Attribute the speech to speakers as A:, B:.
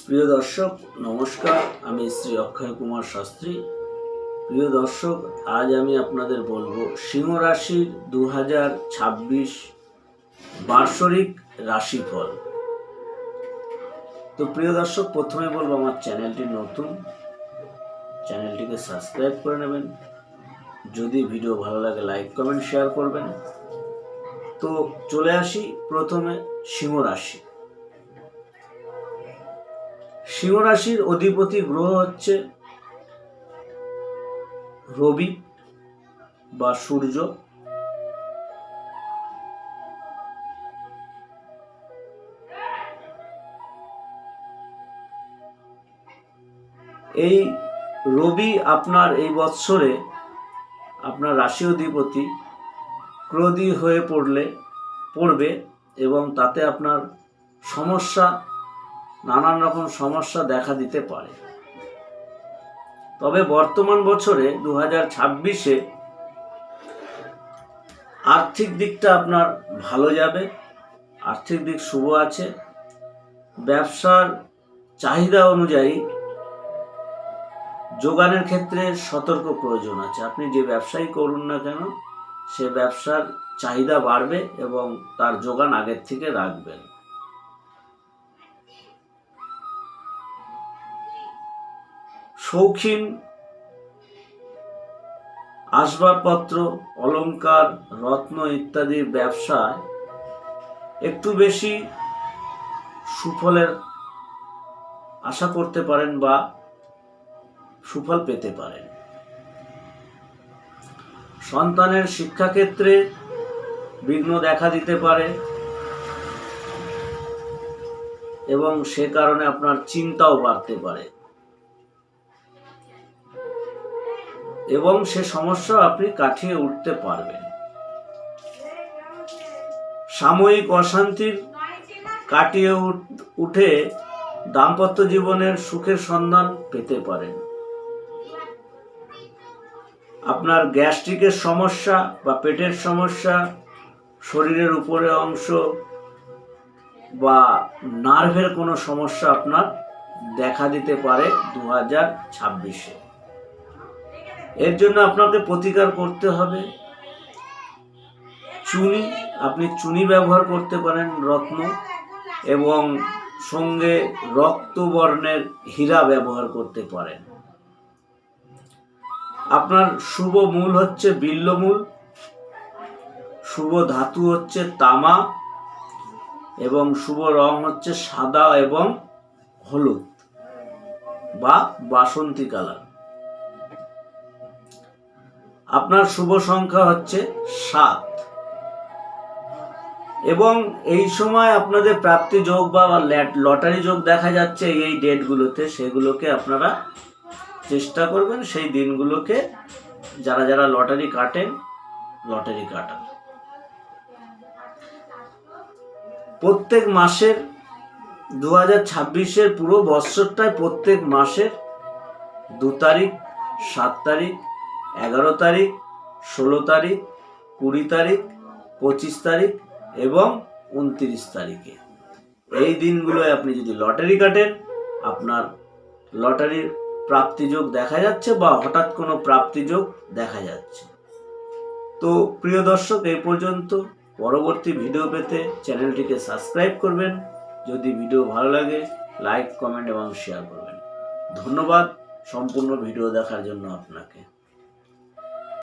A: প্রিয় দর্শক নমস্কার, আমি শ্রী অক্ষয় কুমার শাস্ত্রী। প্রিয় দর্শক, আজ আমি আপনাদের বলবো সিংহ রাশির 2026 বার্ষিক রাশিফল। তো প্রিয় দর্শক, প্রথমে বলবো আমার চ্যানেলটি নতুন, চ্যানেলটিকে সাবস্ক্রাইব করে নেবেন। যদি ভিডিও ভালো লাগে লাইক কমেন্ট শেয়ার করবেন। তো চলে আসি প্রথমে সিংহ রাশি। সিংহ রাশির অধিপতি গ্রহ হচ্ছে রবি বা সূর্য। এই রবি আপনার এই বৎসরে আপনার রাশি অধিপতি ক্রোধী হয়ে পড়বে এবং তাতে আপনার নানান রকম সমস্যা দেখা দিতে পারে। তবে বর্তমান বছরে 2026-এ আর্থিক দিকটা আপনার ভালো যাবে, আর্থিক দিক শুভ আছে। ব্যবসার চাহিদা অনুযায়ী যোগানের ক্ষেত্রে সতর্ক প্রয়োজন আছে। আপনি যে ব্যবসাই করুন না কেন, সে ব্যবসার চাহিদা বাড়বে এবং তার যোগান আগের থেকে রাখবেন। শৌখিন আসবাবপত্র, অলংকার, রত্ন ইত্যাদির ব্যবসায় একটু বেশি সুফলের আশা করতে পারেন বা সুফল পেতে পারেন। সন্তানের শিক্ষাক্ষেত্রে বিঘ্ন দেখা দিতে পারে এবং সে কারণে আপনার চিন্তাও বাড়তে পারে এবং সে সমস্যা আপনি কাটিয়ে উঠতে পারবেন। সাময়িক অশান্তির কাটিয়ে উঠে দাম্পত্য জীবনের সুখের সন্ধান পেতে পারেন। আপনার গ্যাস্ট্রিকের সমস্যা বা পেটের সমস্যা, শরীরের উপরের অংশ বা নার্ভের কোনো সমস্যা আপনার দেখা দিতে পারে 2026-এ। এর জন্য আপনাকে প্রতিকার করতে হবে চুনি। আপনি চুনি ব্যবহার করতে পারেন, রত্ন, এবং সঙ্গে রক্তবর্ণের হীরা ব্যবহার করতে পারেন। আপনার শুভ মূল হচ্ছে বিল্বমূল, শুভ ধাতু হচ্ছে তামা এবং শুভ রং হচ্ছে সাদা এবং হলুদ বা বাসন্তী কালার। আপনার শুভ সংখ্যা হচ্ছে 7 এবং এই সময় আপনাদের প্রাপ্তি যোগ বা লটারি যোগ দেখা যাচ্ছে এই ডেটগুলোতে। সেগুলোকে আপনারা চেষ্টা করবেন সেই দিনগুলোকে, যারা লটারি কাটেন, লটারি কাটান। প্রত্যেক মাসের 2026-এর পুরো বৎসরটায় প্রত্যেক মাসের 2 তারিখ, 7 তারিখ, 11 তারিখ, 16 তারিখ, 20 তারিখ, 25 তারিখ এবং 29 তারিখে এই দিনগুলোয় আপনি যদি লটারি কাটেন, আপনার লটারির প্রাপ্তিযোগ দেখা যাচ্ছে বা হঠাৎ কোনো প্রাপ্তিযোগ দেখা যাচ্ছে। তো প্রিয় দর্শক, এই পর্যন্ত। পরবর্তী ভিডিও পেতে চ্যানেলটিকে সাবস্ক্রাইব করবেন। যদি ভিডিও ভালো লাগে লাইক কমেন্ট এবং শেয়ার করবেন। ধন্যবাদ সম্পূর্ণ ভিডিও দেখার জন্য আপনাকে।